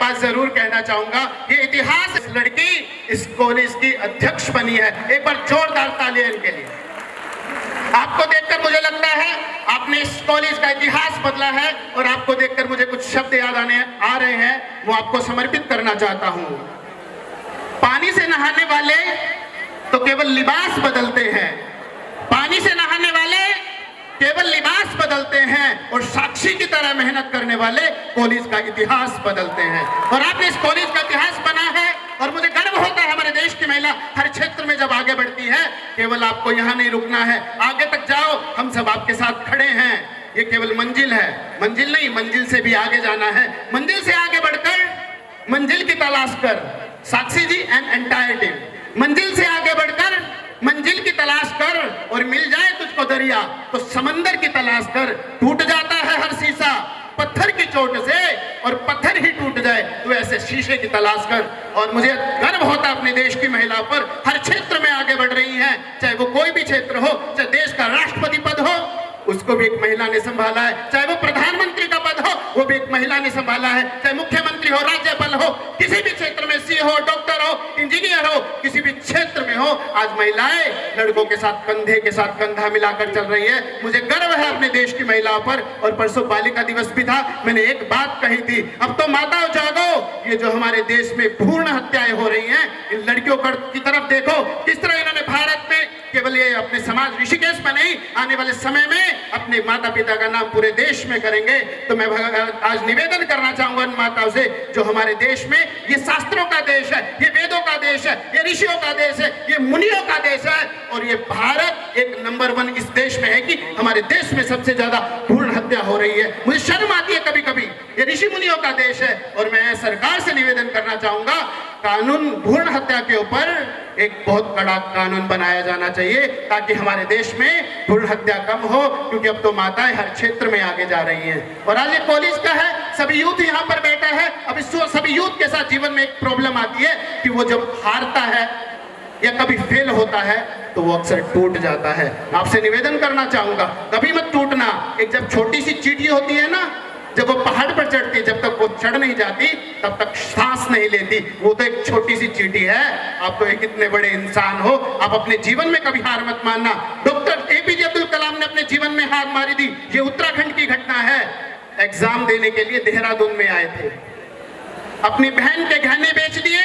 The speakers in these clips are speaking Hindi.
बात जरूर कहना चाहूंगा, ये इतिहास, इस लड़की इस कॉलेज की अध्यक्ष बनी है। एक बार जोरदार तालियां इनके लिए। आपको देखकर मुझे लगता है आपने इस कॉलेज का इतिहास बदला है, और आपको देखकर मुझे कुछ शब्द याद आ रहे हैं, वो आपको समर्पित करना चाहता हूं। पानी से नहाने वाले तो केवल लिबास बदलते हैं, पानी से नहाने वाले केवल लिबास बदलते हैं, और साक्षी की तरह मेहनत करने वाले कॉलेज का इतिहास बदलते हैं। और आपने इस कॉलेज का इतिहास बना है, और मुझे गर्व होता है हमारे देश की महिला हर क्षेत्र में जब आगे बढ़ती है। केवल आपको यहाँ नहीं रुकना है, आगे तक जाओ, हम सब आपके साथ खड़े हैं। ये केवल मंजिल है, मंजिल नहीं, मंजिल से भी आगे जाना है। मंजिल से आगे बढ़कर मंजिल की तलाश कर, साक्षी जी एंड एंटायर टीम, मंजिल से आगे बढ़कर मंजिल की तलाश कर, और मिल जाए तुझको दरिया तो समंदर की तलाश कर। टूट जाता है हर शीशा पत्थर की चोट से, और पत्थर ही टूट जाए तो ऐसे शीशे की तलाश कर। और मुझे गर्व होता है अपने देश की महिला पर, हर क्षेत्र में आगे बढ़ रही हैं, चाहे वो कोई भी क्षेत्र हो, चाहे देश का राष्ट्रपति पद हो, उसको भी एक महिला ने संभाला है, चाहे वो प्रधानमंत्री का पद हो, वो भी एक महिला ने संभाला है, चाहे मुख्यमंत्री हो, राज्यपाल हो, किसी भी क्षेत्र में सी हो, डॉक्टर हो, इंजीनियर हो, किसी भी क्षेत्र में हो, आज महिलाएं लड़कों के साथ कंधे के साथ कंधा मिलाकर चल रही है। मुझे गर्व है अपने देश की महिलाओं पर। और परसों बालिका दिवस भी था, मैंने एक बात कही थी, अब तो माताओं जागो। ये जो हमारे देश में भ्रूण हत्याएं हो रही हैं, इन लड़कियों की तरफ देखो, किस तरह इन्होंने भारत में केवल ये अपने समाज ऋषिकेश में नहीं, आने वाले समय में अपने माता पिता का नाम पूरे देश में करेंगे। तो मैं आज निवेदन करना चाहूंगा उन माताओं से, जो हमारे देश में, ये शास्त्रों का देश है, ये वेदों का देश है, ये ऋषियों का देश है, ये मुनियों का देश है, और ये भारत एक नंबर 1 इस देश में है कि हमारे देश में सबसे ज्यादा भ्रूण हत्या हो रही है। मुझे शर्म आती है कभी कभी, ये ऋषि मुनियों का देश है। और मैं सरकार से निवेदन करना चाहूंगा, कानून भ्रूण हत्या के ऊपर एक बहुत कड़ा कानून बनाया जाना चाहिए, ताकि हमारे देश में भ्रूण हत्या कम हो, क्योंकि अब तो माताएं हर क्षेत्र में आगे जा रही हैं। और आज ये कॉलेज का है, सभी यूथ यहाँ पर बैठा है। अब इस सभी यूथ के साथ जीवन में एक प्रॉब्लम आती है कि वो जब हारता है या कभी फेल होता है तो वो अक्सर टूट जाता है। आपसे निवेदन करना चाहूंगा, कभी मत टूटना। एक जब छोटी सी चींटी होती है ना, जब वो पहाड़ पर चढ़ती है, जब तक वो चढ़ नहीं जाती तब तक सांस नहीं लेती। वो तो एक छोटी सी चींटी है, आप तो एक इतने बड़े इंसान हो, आप अपने जीवन में कभी हार मत मानना। डॉक्टर एपीजे अब्दुल कलाम ने अपने जीवन में हार मारी थी। ये उत्तराखंड की घटना है। एग्जाम देने के लिए देहरादून में आए थे, अपनी बहन के गहने बेच दिए,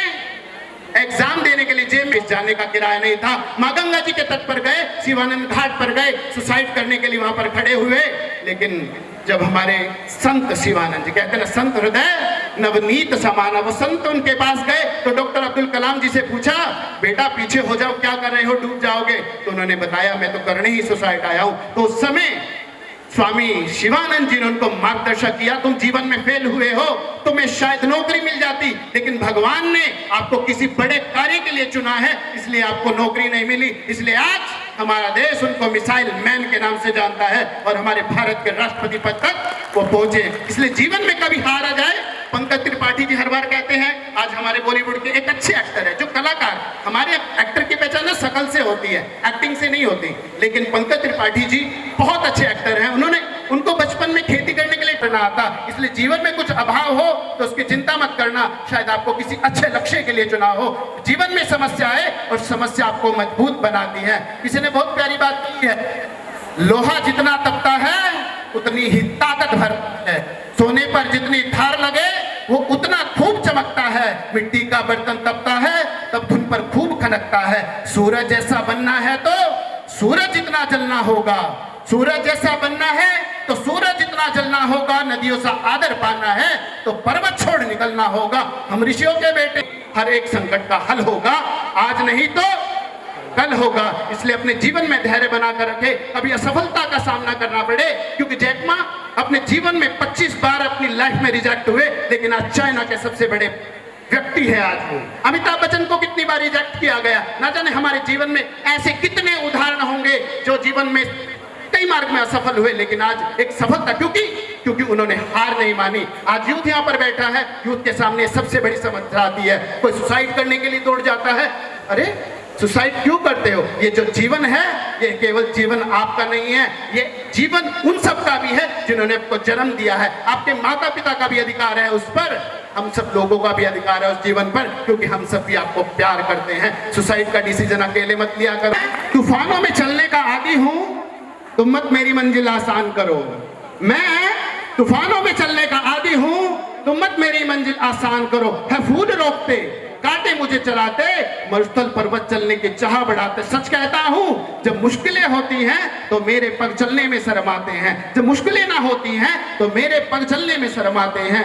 एग्जाम देने के लिए जेब में जाने का किराया नहीं था, मां गंगा जी के तट पर गए, शिवानंद घाट पर गए, सुसाइड करने के लिए वहां पर खड़े हुए। लेकिन जब हमारे संत शिवानंद जी, कहते हैं ना, संत हृदय नवनीत समाना, वो संत उनके पास गए तो डॉक्टर अब्दुल कलाम जी से पूछा, बेटा पीछे हो जाओ, क्या कर रहे हो, डूब जाओगे। तो उन्होंने बताया, मैं तो करने ही सुसाइड आया हूं। तो उस समय स्वामी शिवानंद जी ने उनको मार्गदर्शन किया, तुम जीवन में फेल हुए हो, तुम्हें शायद नौकरी मिल जाती, लेकिन भगवान ने आपको किसी बड़े कार्य के लिए चुना है, इसलिए आपको नौकरी नहीं मिली। इसलिए आज हमारा देश उनको मिसाइल मैन के नाम से जानता है, और हमारे भारत के राष्ट्रपति पद तक वो पहुंचे। इसलिए जीवन में कभी हारा जाए। पंकज त्रिपाठी जी हर बार कहते हैं, आज हमारे बॉलीवुड के एक अच्छे एक्टर है, जो कलाकार, हमारे एक्टर की पहचान ना शकल से होती है, एक्टिंग से नहीं होती। लेकिन पंकज त्रिपाठी जी बहुत अच्छे एक्टर हैं। उनको बचपन में खेती करने के लिए करना आता, इसलिए जीवन में कुछ अभाव हो तो उसकी चिंता मत करना, शायद आपको किसी अच्छे लक्ष्य के लिए चुना हो। जीवन में समस्या है, और समस्या आपको मजबूत बनाती है। किसी ने बहुत प्यारी बात की है, लोहा जितना तपता है उतनी ही ताकत भरता है, सोने पर जितनी धार लगे वो उतना खूब चमकता है, मिट्टी का बर्तन तपता है तब धुन पर खूब खनकता है। सूरज जैसा बनना है तो सूरज जितना जलना होगा, सूरज जैसा बनना है तो सूरज जितना जलना होगा, नदियों सा आदर पाना है तो पर्वत छोड़ निकलना होगा। हम ऋषियों के बेटे, हर एक संकट का हल होगा, आज नहीं तो कल होगा। इसलिए अपने जीवन में धैर्य बनाकर रखे, कभी असफलता का सामना करना पड़े, क्योंकि जैक मा अपने जीवन में 25 बार अपनी लाइफ में रिजेक्ट हुए, लेकिन आज चाइना के सबसे बड़े व्यक्ति है। आज वो अमिताभ बच्चन को कितनी बार रिजेक्ट किया गया, ना जाने हमारे जीवन में ऐसे कितने उदाहरण होंगे जो जीवन में कई मार्ग में असफल हुए, लेकिन आज एक सफलता, क्योंकि उन्होंने हार नहीं मानी। आज यूथ यहाँ पर बैठा है, यूथ के सामने सबसे बड़ी समस्या आती है, कोई सुसाइड करने के लिए दौड़ जाता है। अरे सुसाइड क्यों करते हो? ये जो जीवन है, ये केवल जीवन आपका नहीं है, ये जीवन उन सब का भी है जिन्होंने आपको जन्म दिया है। आपके माता पिता का भी अधिकार है उस पर हम सब लोगों का भी अधिकार है उस जीवन पर, क्योंकि हम सब भी आपको प्यार करते हैं। सुसाइड का डिसीजन अकेले मत लिया करो। तूफानों में चलने का आदी हूं, तुम मत मेरी मंजिल आसान करो। मैं तूफानों में चलने का आदी हूं, तुम मत मेरी मंजिल आसान करो। है फूल रोकते, कांटे मुझे चलाते, मरुस्थल पर्वत चलने की चाह बढ़ाते। सच कहता हूं, जब मुश्किलें होती हैं तो मेरे पग चलने में शर्माते हैं। जब मुश्किलें ना होती हैं तो मेरे पग चलने में शर्माते हैं।